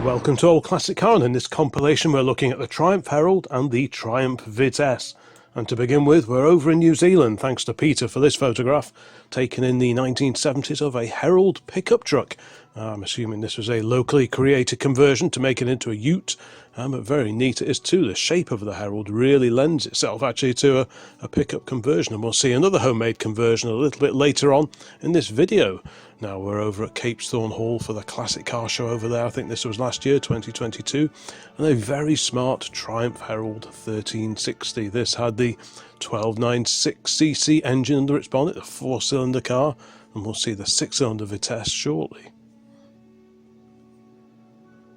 Welcome to Old Classic Car, and in this compilation we're looking at the Triumph Herald and the Triumph Vitesse. And to begin with, we're over in New Zealand, thanks to Peter for this photograph, taken in the 1970s of a Herald pickup truck. I'm assuming this was a locally created conversion to make it into a ute, but very neat it is too. The shape of the Herald really lends itself actually to a pickup conversion, and we'll see another homemade conversion a little bit later on in this video. Now we're over at Capesthorne Hall for the Classic Car Show over there. I think this was last year, 2022, and a very smart Triumph Herald 1360. This had the 1296cc engine under its bonnet, a 4-cylinder car, and we'll see the 6-cylinder Vitesse shortly.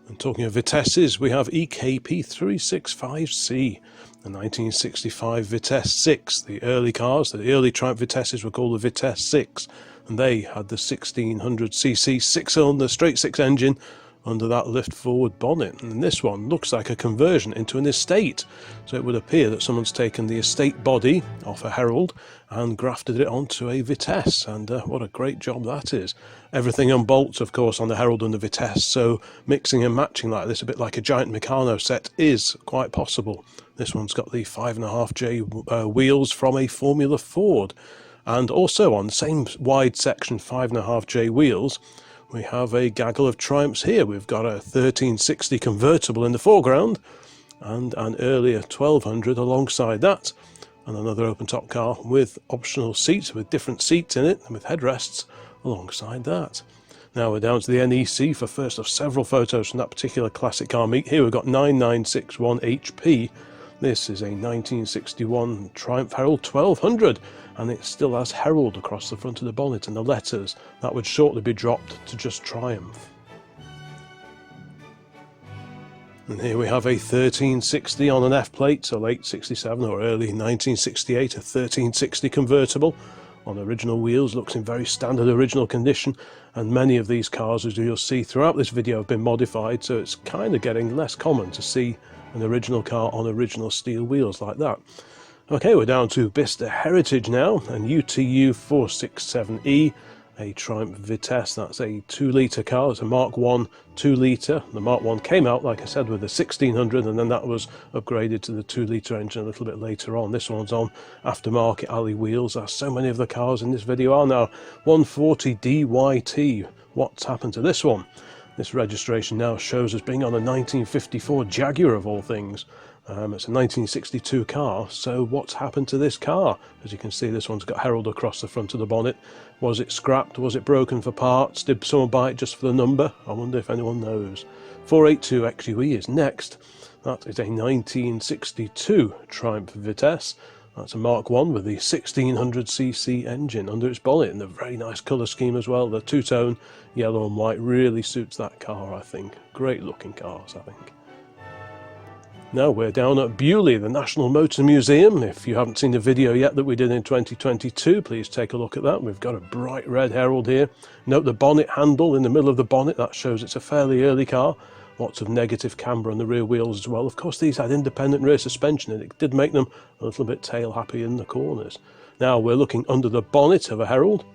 And talking of Vitesses, we have EKP365C, the 1965 Vitesse 6. The early cars, the early Triumph Vitesses were called the Vitesse 6, and they had the 1600cc 6-cylinder straight 6 engine under that lift forward bonnet. And this one looks like a conversion into an estate, so it would appear that someone's taken the estate body off a Herald and grafted it onto a Vitesse, and what a great job that is. Everything unbolts of course on the Herald and the Vitesse, so mixing and matching like this, a bit like a giant Meccano set, is quite possible. This one's got the 5.5J wheels from a Formula Ford, and also on the same wide section 5.5J wheels we have a gaggle of Triumphs here. We've got a 1360 convertible in the foreground and an earlier 1200 alongside that, and another open top car with optional seats, with different seats in it and with headrests alongside that. Now we're down to the NEC for first of several photos from that particular classic car meet. Here we've got 9961 HP. This is a 1961 Triumph Herald 1200, and it still has Herald across the front of the bonnet, and the letters that would shortly be dropped to just Triumph. And here we have a 1360 on an F plate, so late 67 or early 1968, a 1360 convertible on original wheels. Looks in very standard original condition, and many of these cars, as you'll see throughout this video, have been modified, so it's kind of getting less common to see an original car on original steel wheels like that. Okay, we're down to Bicester Heritage now, and UTU 467E, a Triumph Vitesse. That's a 2-litre car. It's a Mark 1 2-litre. The Mark 1 came out, like I said, with the 1600, and then that was upgraded to the 2-litre engine a little bit later on. This one's on aftermarket alley wheels, as so many of the cars in this video are now. 140 DYT. What's happened to this one? This registration now shows us being on a 1954 Jaguar of all things. It's a 1962 car, so what's happened to this car? As you can see, this one's got Herald across the front of the bonnet. Was it scrapped? Was it broken for parts? Did someone buy it just for the number? I wonder if anyone knows. 482 XUE is next. That is a 1962 Triumph Vitesse. That's a Mark 1 with the 1600cc engine under its bonnet, and a very nice colour scheme as well. The two-tone yellow and white really suits that car, I think. Great looking cars, I think. Now we're down at Bewley, the National Motor Museum. If you haven't seen the video yet that we did in 2022, please take a look at that. We've got a bright red Herald here. Note the bonnet handle in the middle of the bonnet. That shows it's a fairly early car. Lots of negative camber on the rear wheels as well. Of course, these had independent rear suspension, and it did make them a little bit tail happy in the corners. Now we're looking under the bonnet of a Herald,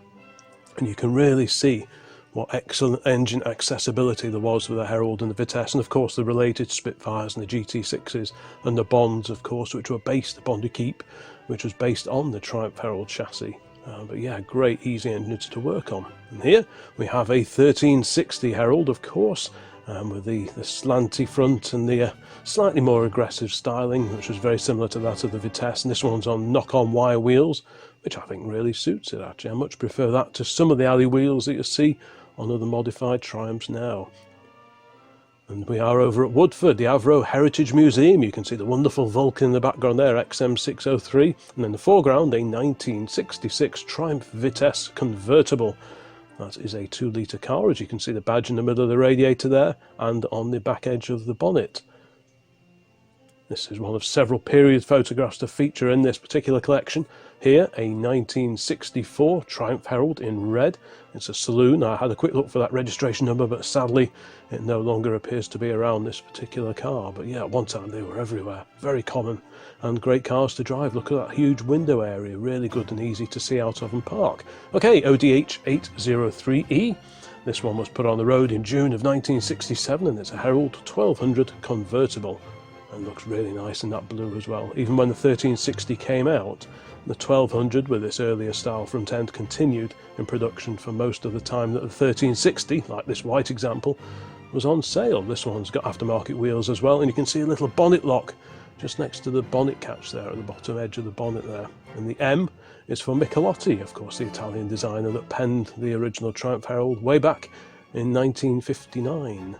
and you can really see what excellent engine accessibility there was with the Herald and the Vitesse, and of course the related Spitfires and the GT6s and the Bonds, of course, which were based, the Bond Keep, which was based on the Triumph Herald chassis. But yeah, great easy engines to work on. And here we have a 1360 Herald, of course, with the slanty front and the slightly more aggressive styling, which was very similar to that of the Vitesse. And this one's on knock-on wire wheels, which I think really suits it actually. I much prefer that to some of the alley wheels that you see on other modified Triumphs now. And we are over at Woodford, the Avro Heritage Museum. You can see the wonderful Vulcan in the background there, XM603, and in the foreground a 1966 Triumph Vitesse convertible. That is a 2-litre car, as you can see the badge in the middle of the radiator there and on the back edge of the bonnet. This is one of several period photographs to feature in this particular collection. Here, a 1964 Triumph Herald in red. It's a saloon. I had a quick look for that registration number, but sadly it no longer appears to be around this particular car. But yeah, at one time they were everywhere. Very common and great cars to drive. Look at that huge window area. Really good and easy to see out of and park. Okay, ODH 803E. This one was put on the road in June of 1967, and it's a Herald 1200 convertible, and looks really nice in that blue as well. Even when the 1360 came out, the 1200 with its earlier style front end continued in production for most of the time that the 1360, like this white example, was on sale. This one's got aftermarket wheels as well, and you can see a little bonnet lock just next to the bonnet catch there at the bottom edge of the bonnet there. And the M is for Michelotti, of course, the Italian designer that penned the original Triumph Herald way back in 1959.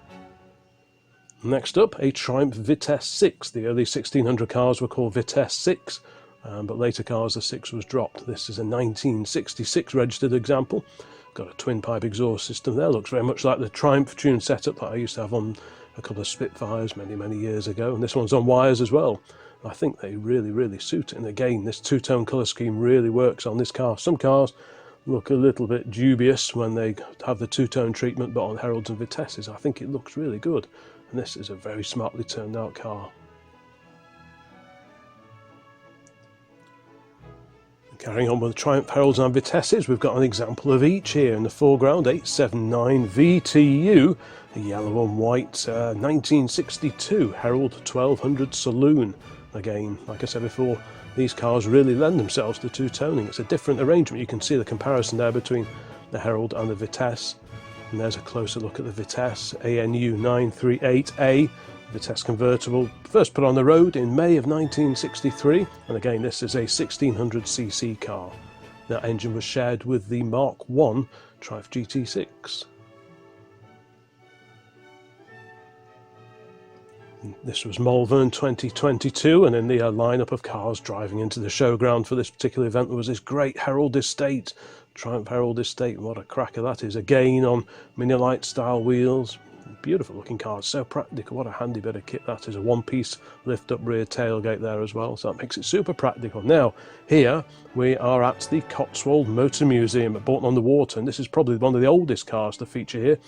Next up, a Triumph Vitesse 6. The early 1600 cars were called Vitesse 6, but later cars the 6 was dropped. This is a 1966 registered example. Got a twin pipe exhaust system there. Looks very much like the Triumph tune setup that I used to have on a couple of Spitfires many years ago, and this one's on wires as well. I think they really suit it, and again this two-tone colour scheme really works on this car. Some cars look a little bit dubious when they have the two-tone treatment, but on Heralds and Vitesses I think it looks really good, and this is a very smartly turned out car. Carrying on with the Triumph Heralds and Vitesses, we've got an example of each here in the foreground. 879 VTU, a yellow and white 1962 Herald 1200 Saloon. Again, like I said before, these cars really lend themselves to two-toning. It's a different arrangement. You can see the comparison there between the Herald and the Vitesse. And there's a closer look at the Vitesse, ANU 938A. Vitesse convertible, first put on the road in May of 1963, and again this is a 1600cc car. That engine was shared with the Mark I Triumph GT6. This was Malvern 2022, and in the lineup of cars driving into the showground for this particular event there was this great Herald Estate, Triumph Herald Estate. What a cracker that is, again on Michelotti style wheels. Beautiful looking car, so practical. What a handy bit of kit that is. A one-piece lift up rear tailgate there as well, so that makes it super practical. Now here we are at the Cotswold Motor Museum at Bourton-on-the-Water, and this is probably one of the oldest cars to feature here.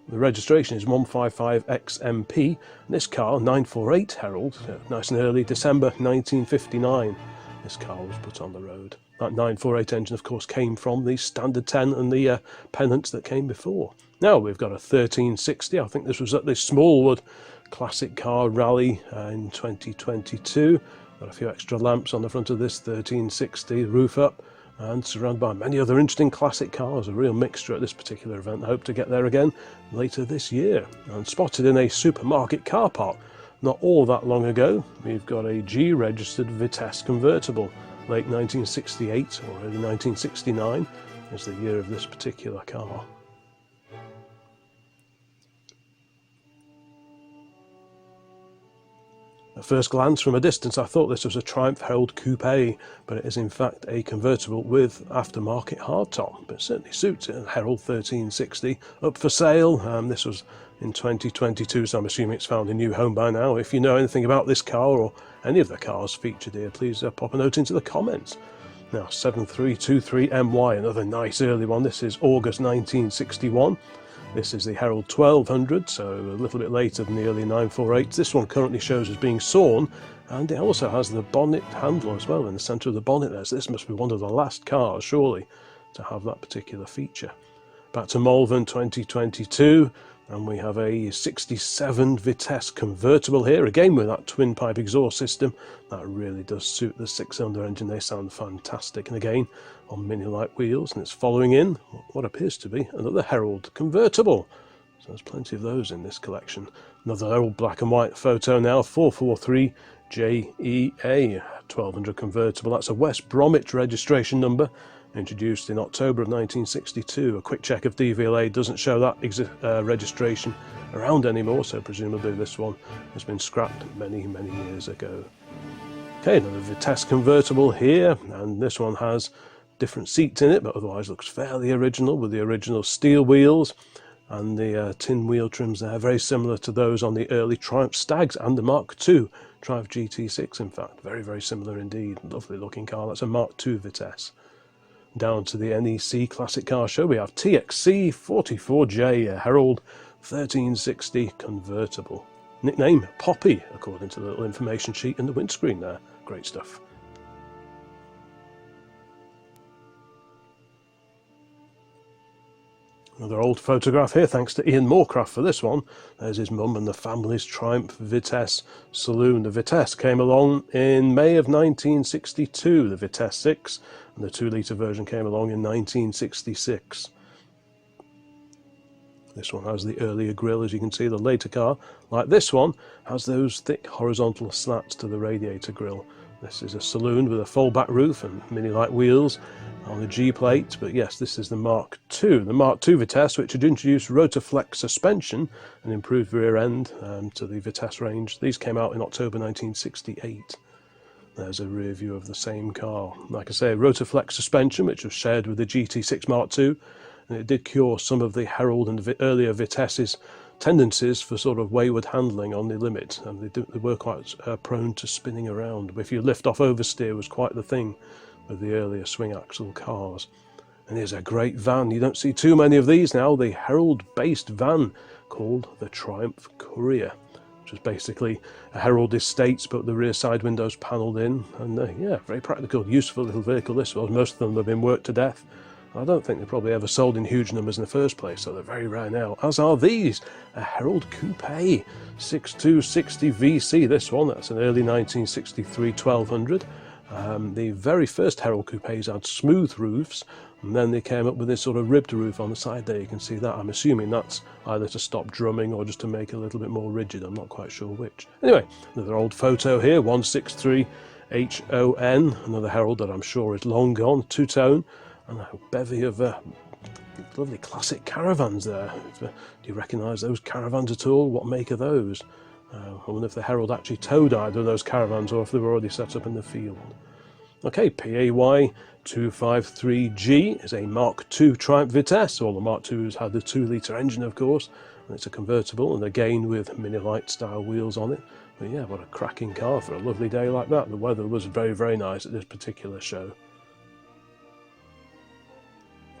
The registration is 155XMP, and this car, 948 Herald, nice and early, December 1959. This car was put on the road. That 948 engine, of course, came from the Standard 10 and the pennants that came before. Now we've got a 1360. I think this was at the Smallwood Classic Car Rally in 2022. Got a few extra lamps on the front of this 1360, roof up, and surrounded by many other interesting classic cars. A real mixture at this particular event. I hope to get there again later this year. And spotted in a supermarket car park not all that long ago, we've got a G-registered Vitesse convertible. Late 1968 or early 1969 is the year of this particular car. At first glance from a distance I thought this was a Triumph Herald Coupe, but it is in fact a convertible with aftermarket hardtop, but it certainly suits it. Herald 1360 up for sale. This was in 2022, so I'm assuming it's found a new home by now. If you know anything about this car or any of the cars featured here, please pop a note into the comments. Now 7323MY, another nice early one. This is August 1961. This is the Herald 1200, so a little bit later than the early 948s. This one currently shows as being sawn, and it also has the bonnet handle as well in the centre of the bonnet there, so this must be one of the last cars, surely, to have that particular feature. Back to Malvern 2022, and we have a 67 Vitesse convertible here, again with that twin pipe exhaust system. That really does suit the six-cylinder engine. They sound fantastic, and again on mini-light wheels, and it's following in what appears to be another Herald convertible. So there's plenty of those in this collection. Another old black and white photo now, 443 JEA 1200 convertible. That's a West Bromwich registration number, introduced in October of 1962. A quick check of DVLA doesn't show that registration around anymore, so presumably this one has been scrapped many years ago. Okay, another Vitesse convertible here, and this one has different seats in it, but otherwise looks fairly original with the original steel wheels and the tin wheel trims there, very similar to those on the early Triumph Stags and the Mark II Triumph GT6. In fact, very similar indeed. Lovely looking car. That's a Mark II Vitesse. Down to the NEC Classic Car Show, we have TXC 44J Herald 1360 convertible. Nickname Poppy, according to the little information sheet in the windscreen there. Great stuff. Another old photograph here, thanks to Ian Moorcraft for this one. There's his mum and the family's Triumph Vitesse saloon. The Vitesse came along in May of 1962, the Vitesse 6, and the 2-litre version came along in 1966. This one has the earlier grille, as you can see. The later car, like this one, has those thick horizontal slats to the radiator grille. This is a saloon with a fold-back roof and mini-light wheels on the G plate, but yes, this is the Mark II. The Mark II Vitesse, which had introduced Rotoflex suspension and improved rear end to the Vitesse range. These came out in October 1968. There's a rear view of the same car. Like I say, Rotoflex suspension, which was shared with the GT6 Mark II, and it did cure some of the Herald and earlier Vitesse's tendencies for sort of wayward handling on the limit, and they were quite prone to spinning around. If you lift off oversteer was quite the thing with the earlier swing axle cars. And here's a great van. You don't see too many of these now. The Herald based van called the Triumph Courier, which is basically a Herald Estates but the rear side windows panelled in, and yeah, very practical, useful little vehicle this was. Most of them have been worked to death. I don't think they probably ever sold in huge numbers in the first place, so they're very rare now, as are these. A Herald Coupe 6260 VC, this one, that's an early 1963 1200. The very first Herald Coupes had smooth roofs, and then they came up with this sort of ribbed roof on the side there. You can see that. I'm assuming that's either to stop drumming or just to make it a little bit more rigid. I'm not quite sure which. Anyway, another old photo here, 163 HON, another Herald that I'm sure is long gone, two-tone, and a bevy of lovely classic caravans there. Do you recognise those caravans at all? What make are those? I wonder if the Herald actually towed either of those caravans or if they were already set up in the field. Okay, PAY 253G is a Mark II Triumph Vitesse. All the Mark IIs had the 2-litre engine, of course, and it's a convertible, and again with Michelotti style wheels on it. But yeah, what a cracking car for a lovely day like that. The weather was very, very nice at this particular show.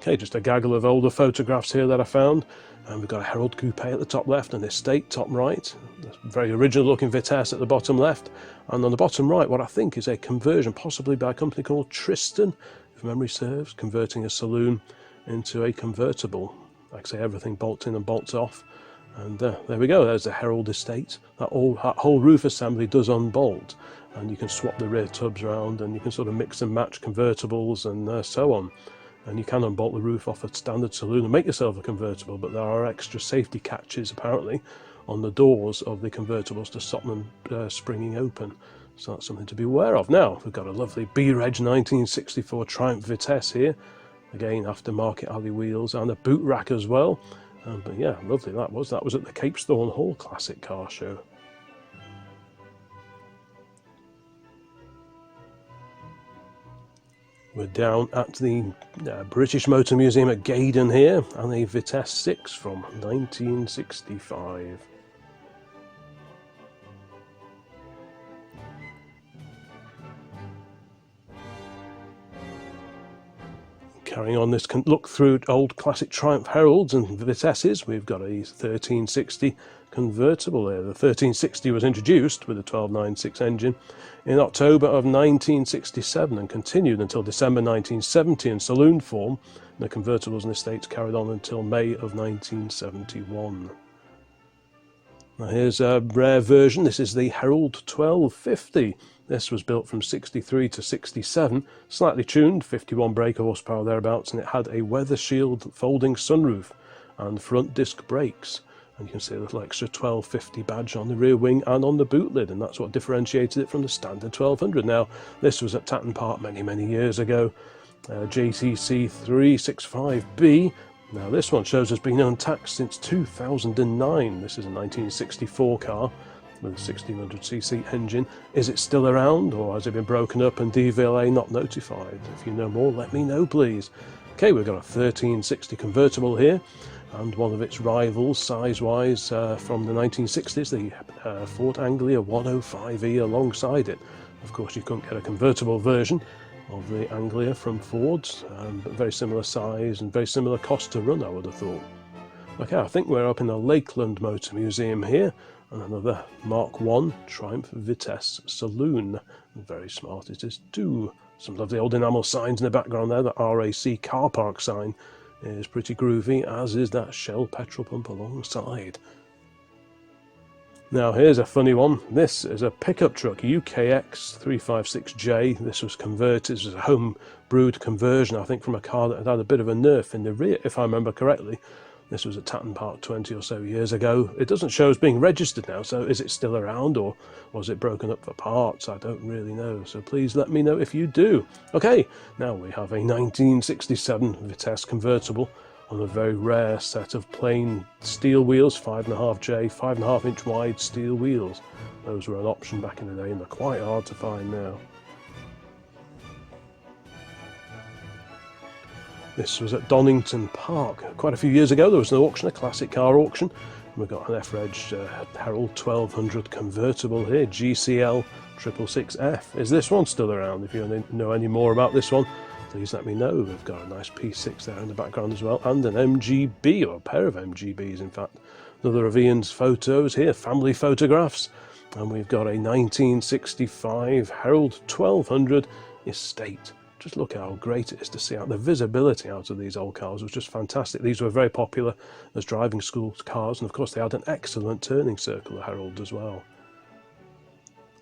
Okay, just a gaggle of older photographs here that I found. And we've got a Herald Coupe at the top left and Estate top right. Very original looking Vitesse at the bottom left. And on the bottom right, what I think is a conversion, possibly by a company called Tristan, if memory serves, converting a saloon into a convertible. Like I say, everything bolts in and bolts off. And there we go, there's the Herald Estate. That whole roof assembly does unbolt. And you can swap the rear tubs around, and you can sort of mix and match convertibles and so on. And you can unbolt the roof off a standard saloon and make yourself a convertible, but there are extra safety catches apparently on the doors of the convertibles to stop them springing open. So that's something to be aware of. Now, we've got a lovely B-Reg 1964 Triumph Vitesse here. Again, aftermarket alley wheels and a boot rack as well. But yeah, lovely that was. That was at the Capesthorne Hall Classic Car Show. We're down at the British Motor Museum at Gaydon here, and a Vitesse 6 from 1965. Carrying on this look through old classic Triumph Heralds and Vitesses, we've got a 1360 convertible there. The 1360 was introduced with a 1296 engine in October of 1967 and continued until December 1970 in saloon form. The convertibles and estates carried on until May of 1971. Now here's a rare version. This is the Herald 1250. This was built from 63 to 67, slightly tuned, 51 brake horsepower thereabouts, and it had a weather shield folding sunroof and front disc brakes. And you can see a little extra 1250 badge on the rear wing and on the boot lid, and that's what differentiated it from the standard 1200. Now, this was at Tatton Park many, many years ago. JTC 365B. Now, this one shows has been untaxed since 2009. This is a 1964 car with a 1600cc engine. Is it still around, or has it been broken up and DVLA not notified? If you know more, let me know, please. Okay, we've got a 1360 convertible here, and one of its rivals size-wise from the 1960s, the Ford Anglia 105E alongside it. Of course, you couldn't get a convertible version of the Anglia from Ford's, but very similar size and very similar cost to run, I would have thought. Okay, I think we're up in the Lakeland Motor Museum here, and another Mark I Triumph Vitesse Saloon. Very smart it is too. Some lovely old enamel signs in the background there, the RAC car park sign It is pretty groovy, as is that Shell petrol pump alongside. Now here's a funny one. This is a pickup truck, UKX 356J. This was converted, this was a home brewed conversion, I think, from a car that had had a bit of a nerf in the rear, if I remember correctly. This was at Tatton Park 20 or so years ago. It doesn't show as being registered now, so is it still around, or was it broken up for parts? I don't really know, so please let me know if you do. Okay, now we have a 1967 Vitesse convertible on a very rare set of plain steel wheels, 5.5J, 5.5 inch wide steel wheels. Those were an option back in the day and they're quite hard to find now. This was at Donington Park quite a few years ago. There was an auction, a classic car auction. We've got an F-Reg Herald 1200 convertible here, GCL 666F. Is this one still around? If you know any more about this one, please let me know. We've got a nice P6 there in the background as well, and an MGB, or a pair of MGBs in fact. Another of Ian's photos here, family photographs. And we've got a 1965 Herald 1200 Estate. Just look how great it is to see out. The visibility out of these old cars was just fantastic. These were very popular as driving school cars, and of course they had an excellent turning circle, the Herald, as well.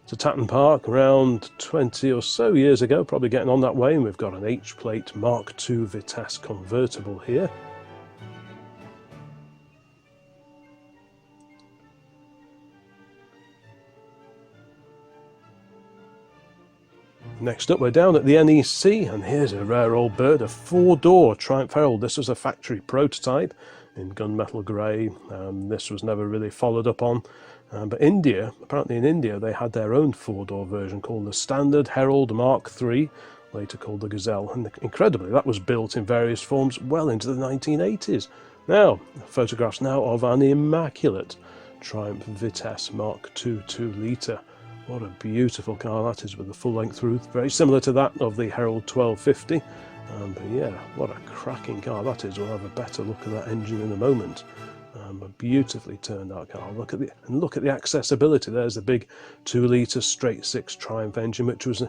To Tatton Park around 20 or so years ago, probably getting on that way, and we've got an H-plate Mark II Vitesse convertible here. Next up, we're down at the NEC, and here's a rare old bird, a four-door Triumph Herald. This was a factory prototype in gunmetal grey. This was never really followed up on. But apparently in India, they had their own four-door version called the Standard Herald Mark III, later called the Gazelle. And incredibly, that was built in various forms well into the 1980s. Now, photographs now of an immaculate Triumph Vitesse Mark II 2-litre. What a beautiful car that is, with the full-length roof, very similar to that of the Herald 1250. But yeah, what a cracking car that is. We'll have a better look at that engine in a moment. A beautifully turned out car. Look at the accessibility. There's the big 2-litre straight-six Triumph engine, which was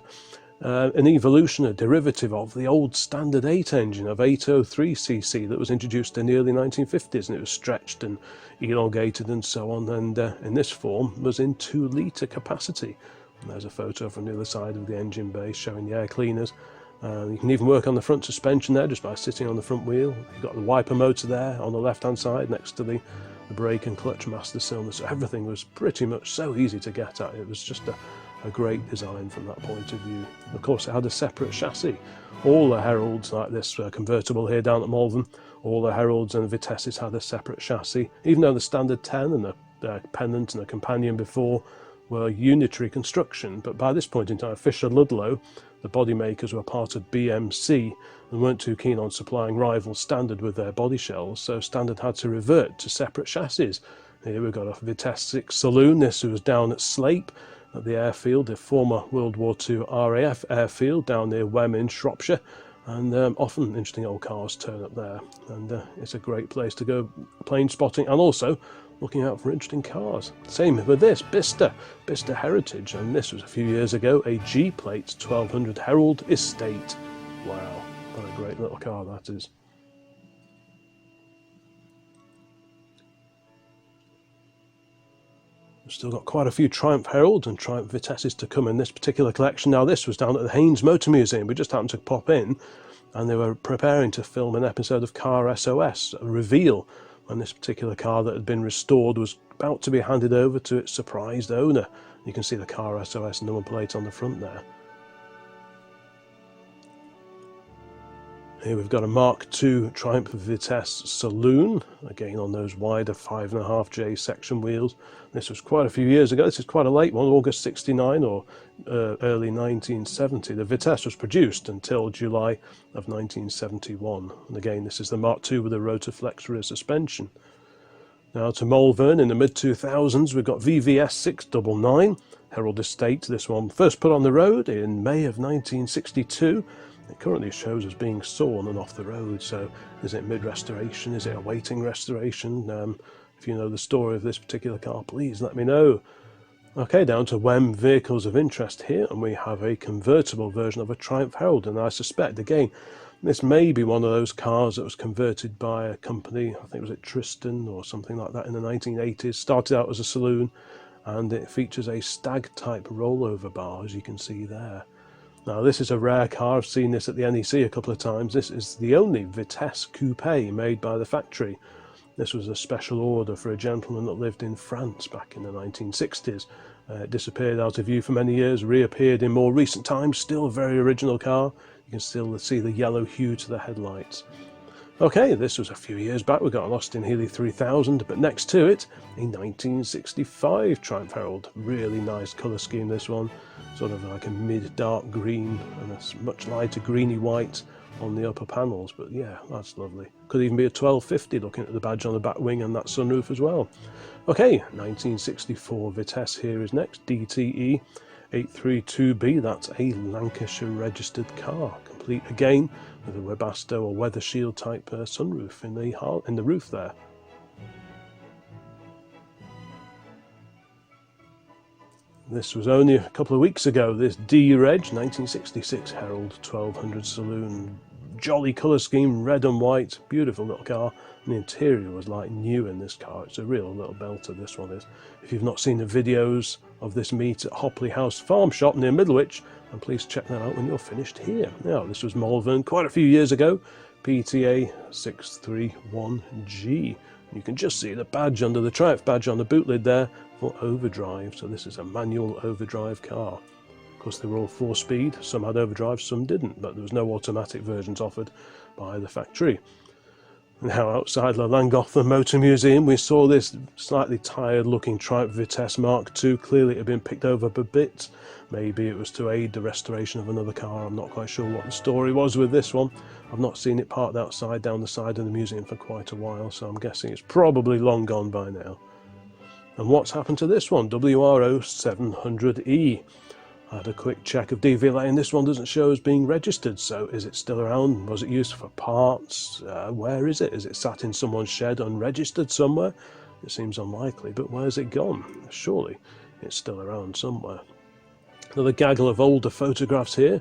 an evolution, a derivative of the old standard 8 engine of 803cc that was introduced in the early 1950s, and it was stretched and elongated and so on, and in this form was in 2-litre capacity. And there's a photo from the other side of the engine bay showing the air cleaners. You can even work on the front suspension there just by sitting on the front wheel. You've got the wiper motor there on the left hand side next to the brake and clutch master cylinder, so everything was pretty much so easy to get at. It was just a great design from that point of view. Of course, it had a separate chassis. All the Heralds, like this convertible here down at Malvern, all the Heralds and Vitesses had a separate chassis, even though the standard 10 and the Pennant and the Companion before were unitary construction. But by this point in time, Fisher Ludlow, the body makers, were part of BMC and weren't too keen on supplying rival Standard with their body shells, so Standard had to revert to separate chassis. Here we've got a Vitesse 6 Saloon. This was down at Slape at the airfield, the former World War II RAF airfield down near Wem in Shropshire, and often interesting old cars turn up there, and it's a great place to go plane spotting and also looking out for interesting cars. Same with this Bicester Heritage, and this was a few years ago, a G-plate 1200 Herald Estate. Wow, what a great little car that is. We've still got quite a few Triumph Heralds and Triumph Vitesses to come in this particular collection. Now this was down at the Haynes Motor Museum. We just happened to pop in and they were preparing to film an episode of Car SOS, a reveal, when this particular car that had been restored was about to be handed over to its surprised owner. You can see the Car SOS number plate on the front there. Here we've got a Mark II Triumph Vitesse Saloon, again on those wider 5.5J section wheels. This was quite a few years ago. This is quite a late one, August 69 or early 1970. The Vitesse was produced until July of 1971. And again, this is the Mark II with a Rotoflex rear suspension. Now to Malvern in the mid-2000s, we've got VVS 699, Herald Estate. This one first put on the road in May of 1962. It currently shows as being sawn and off the road, so is it mid-restoration, is it awaiting restoration? If you know the story of this particular car, please let me know. Okay, down to Wem Vehicles of Interest here, and we have a convertible version of a Triumph Herald, and I suspect, again, This may be one of those cars that was converted by a company, I think was it Tristan or something like that in the 1980s. Started out as a saloon, and it features a stag type rollover bar, as you can see there. Now this is a rare car. I've seen this at the NEC a couple of times. This is the only Vitesse coupe made by the factory. This was a special order for a gentleman that lived in France back in the 1960s. It disappeared out of view for many years, reappeared in more recent times. Still a very original car. You can still see the yellow hue to the headlights. Okay, this was a few years back. We got lost in Healy 3000, but next to it, a 1965 Triumph Herald. Really nice colour scheme, this one. Sort of like a mid-dark green and a much lighter greeny white on the upper panels. But yeah, that's lovely. Could even be a 1250 looking at the badge on the back wing and that sunroof as well. Okay, 1964 Vitesse here is next. DTE 832B, that's a Lancashire registered car, complete again with a Webasto or Weather Shield type sunroof in the roof there. This was only a couple of weeks ago, this D-Reg 1966 Herald 1200 Saloon. Jolly colour scheme, red and white, beautiful little car, and the interior was like new in this car. It's a real little belter, this one is. If you've not seen the videos of this meet at Hopley House Farm Shop near Middlewich, then please check that out when you're finished here. Now, this was Malvern quite a few years ago, PTA 631G. You can just see the badge under the Triumph badge on the boot lid there for overdrive. So this is a manual overdrive car. Of course, they were all 4-speed. Some had overdrive, some didn't, but there was no automatic versions offered by the factory. Now, outside the Llangollen Motor Museum, we saw this slightly tired-looking Triumph Vitesse Mark II. Clearly, it had been picked over a bit. Maybe it was to aid the restoration of another car. I'm not quite sure what the story was with this one. I've not seen it parked outside down the side of the museum for quite a while, so I'm guessing it's probably long gone by now. And what's happened to this one? WRO 700E. I had a quick check of DVLA and this one doesn't show as being registered, so is it still around? Was it used for parts? Where is it? Is it sat in someone's shed unregistered somewhere? It seems unlikely, but where's it gone? Surely it's still around somewhere. Another gaggle of older photographs here.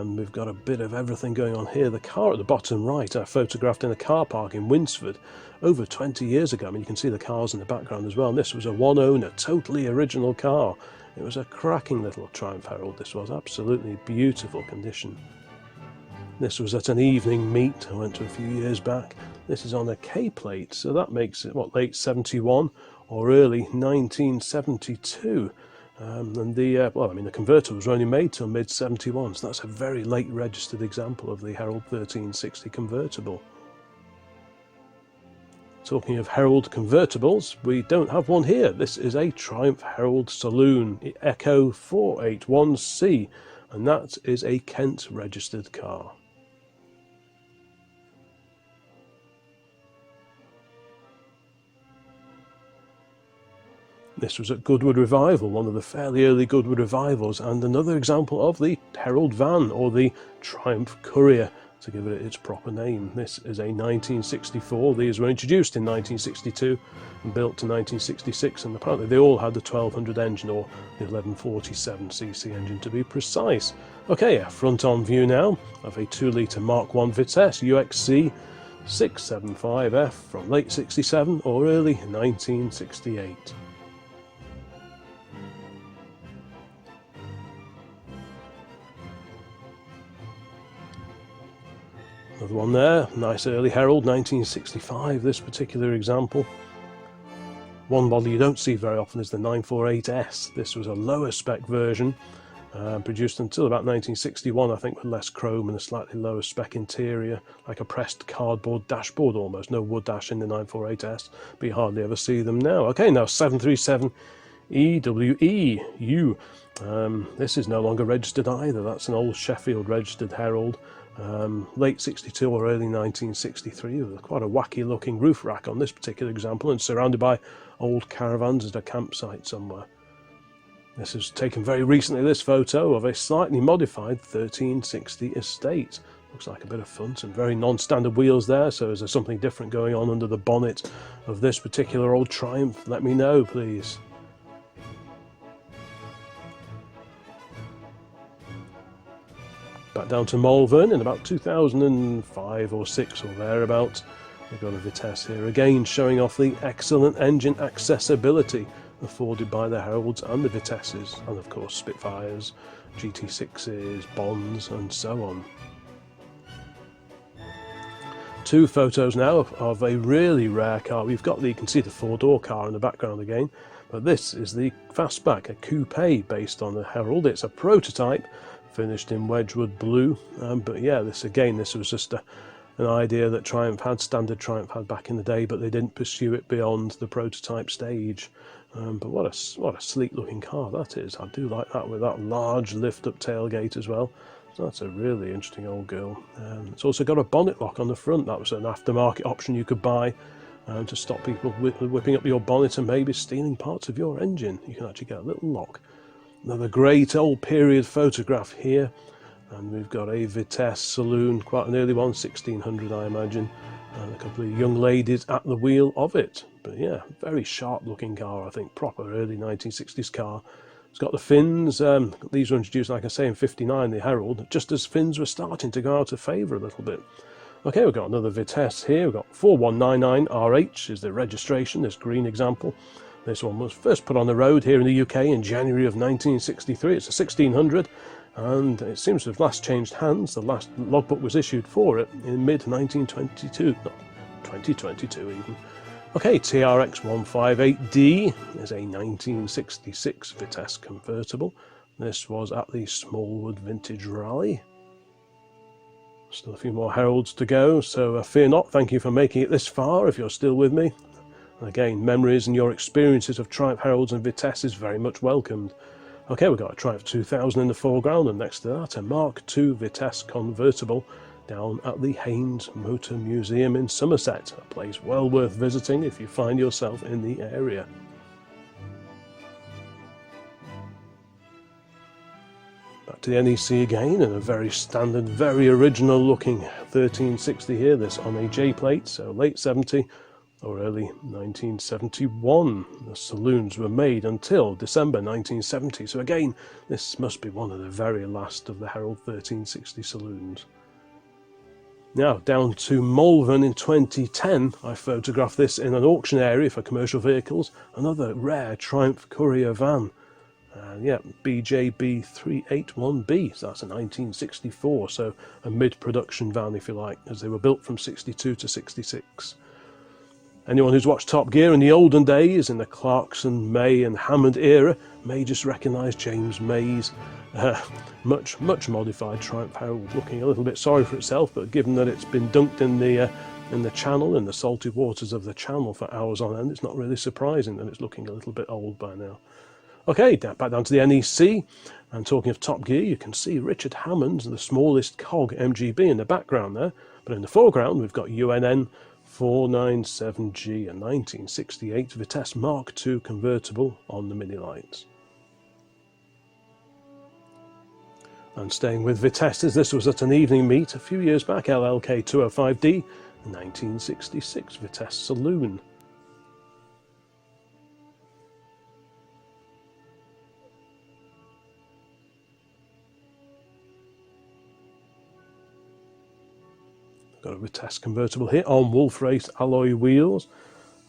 We've got a bit of everything going on here. The car at the bottom right I photographed in a car park in Winsford over 20 years ago. I mean, you can see the cars in the background as well. And this was a one-owner, totally original car. It was a cracking little Triumph Herald. This was absolutely beautiful condition. This was at an evening meet I went to a few years back. This is on a K plate, so that makes it, what, late 71 or early 1972. And the converter was only made till mid-71, so that's a very late registered example of the Herald 1360 convertible. Talking of Herald convertibles, we don't have one here. This is a Triumph Herald Saloon Echo 481C, and that is a Kent registered car. This was at Goodwood Revival, one of the fairly early Goodwood Revivals, and another example of the Herald van, or the Triumph Courier, to give it its proper name. This is a 1964. These were introduced in 1962 and built to 1966, and apparently they all had the 1200 engine, or the 1147cc engine to be precise. Okay, a front-on view now of a 2-litre Mark I Vitesse UXC 675F from late 67 or early 1968. Another one there, nice early Herald, 1965, this particular example. One model you don't see very often is the 948S. This was a lower spec version, produced until about 1961, I think, with less chrome and a slightly lower spec interior, like a pressed cardboard dashboard almost. No wood dash in the 948S, but you hardly ever see them now. Okay, now 737 EWEU. This is no longer registered either. That's an old Sheffield registered Herald. Late 62 or early 1963, with quite a wacky looking roof rack on this particular example and surrounded by old caravans at a campsite somewhere. This is taken very recently, this photo, of a slightly modified 1360 estate. Looks like a bit of fun, some very non-standard wheels there, so is there something different going on under the bonnet of this particular old Triumph? Let me know, please. Back down to Malvern in about 2005 or 6 or thereabouts. We've got a Vitesse here again, showing off the excellent engine accessibility afforded by the Heralds and the Vitesses, and of course Spitfires, GT6s, Bonds and so on. Two photos now of a really rare car. We've got you can see the four-door car in the background again, but this is the Fastback, a coupe based on the Herald. It's a prototype finished in Wedgwood blue, but yeah, this was just an idea that standard Triumph had back in the day, but they didn't pursue it beyond the prototype stage. But what a sleek looking car that is. I do like that, with that large lift up tailgate as well. So that's a really interesting old girl. It's also got a bonnet lock on the front. That was an aftermarket option you could buy to stop people whipping up your bonnet and maybe stealing parts of your engine. You can actually get a little lock. Another great old period photograph here, and we've got a Vitesse saloon, quite an early one, 1600 I imagine, and a couple of young ladies at the wheel of it. But yeah, very sharp looking car, I think, proper early 1960s car. It's got the fins. These were introduced, like I say, in 59, the Herald, just as fins were starting to go out of favour a little bit. Okay, we've got another Vitesse here. We've got 4199RH is the registration, this green example. This one was first put on the road here in the UK in January of 1963. It's a 1600, and it seems to have last changed hands. The last logbook was issued for it in mid-1922, not 2022 even. Okay, TRX158D is a 1966 Vitesse convertible. This was at the Smallwood Vintage Rally. Still a few more Heralds to go, so fear not. Thank you for making it this far if you're still with me. And again, memories and your experiences of Triumph Heralds and Vitesse is very much welcomed. Okay, we've got a Triumph 2000 in the foreground, and next to that a Mark II Vitesse convertible down at the Haynes Motor Museum in Somerset, a place well worth visiting if you find yourself in the area. Back to the NEC again, and a very standard, very original looking 1360 here, this on a J plate, so late 70 or early 1971. The saloons were made until December 1970, so again, this must be one of the very last of the Herald 1360 saloons. Now, down to Malvern in 2010, I photographed this in an auction area for commercial vehicles, another rare Triumph Courier van. Yeah, BJB381B, so that's a 1964, so a mid-production van if you like, as they were built from 62 to 66. Anyone who's watched Top Gear in the olden days, in the Clarkson, May and Hammond era, may just recognise James May's much modified Triumph Herald, looking a little bit sorry for itself, but given that it's been dunked in the channel, in the salty waters of the channel for hours on end, it's not really surprising that it's looking a little bit old by now. Okay, back down to the NEC, and talking of Top Gear, you can see Richard Hammond's the smallest cog MGB in the background there, but in the foreground we've got UNN 497G, a 1968 Vitesse Mark II convertible on the mini lights. And staying with Vitesses, this was at an evening meet a few years back, LLK 205D, 1966 Vitesse Saloon. Got a Vitesse convertible here on Wolf Race alloy wheels.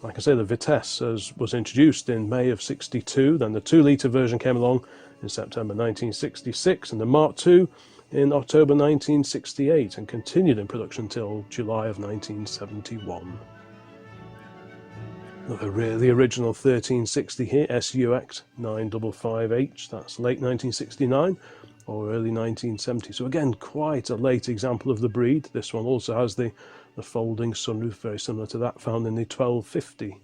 Like I say, the Vitesse was introduced in May of 62, then the 2-litre version came along in September 1966, and the Mark II in October 1968, and continued in production until July of 1971. Another really original 1360 here, SUX 955H, that's late 1969 or early 1970. So again, quite a late example of the breed. This one also has the folding sunroof, very similar to that found in the 1250.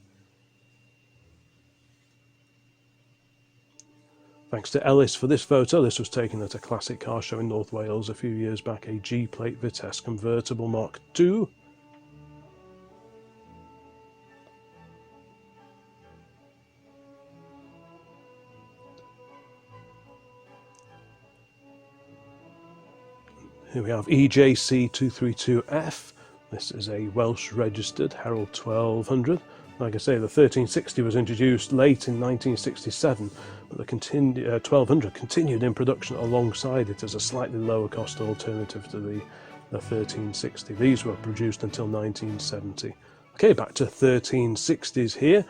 Thanks to Ellis for this photo. This was taken at a classic car show in North Wales a few years back, a G-plate Vitesse convertible Mark II. Here we have EJC232F. This is a Welsh registered Herald 1200, Like I say, the 1360 was introduced late in 1967, but the 1200 continued in production alongside it as a slightly lower cost alternative to the 1360. These were produced until 1970. Okay, back to 1360s here,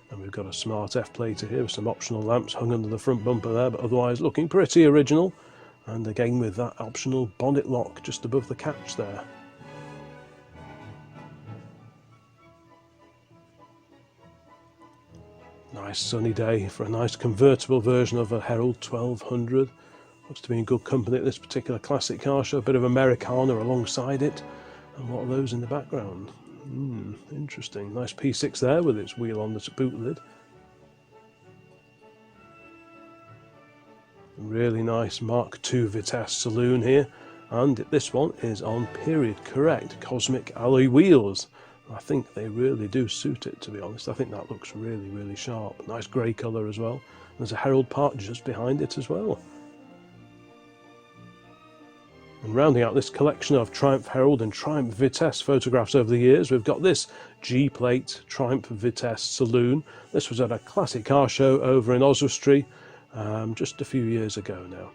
and we've got a smart F-plater here with some optional lamps hung under the front bumper there, but otherwise looking pretty original, and again with that optional bonnet lock just above the catch there. Nice sunny day for a nice convertible version of a Herald 1200. Looks to be in good company at this particular classic car show. A bit of Americana alongside it. And what are those in the background? Interesting. Nice P6 there with its wheel on the boot lid. Really nice Mark II Vitesse saloon here. And this one is on period correct Cosmic alloy wheels. I think they really do suit it, to be honest. I think that looks really, really sharp. Nice grey colour as well. There's a Herald part just behind it as well. And rounding out this collection of Triumph Herald and Triumph Vitesse photographs over the years, we've got this G-plate Triumph Vitesse saloon. This was at a classic car show over in Oswestry just a few years ago now.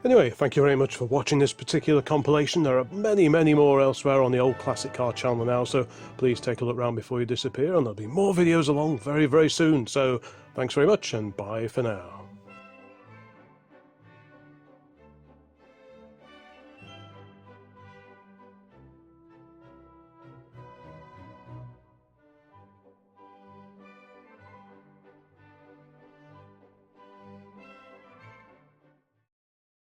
Anyway, thank you very much for watching this particular compilation. There are many, many more elsewhere on the Old Classic Car channel now, so please take a look round before you disappear, and there'll be more videos along very, very soon. So thanks very much, and bye for now.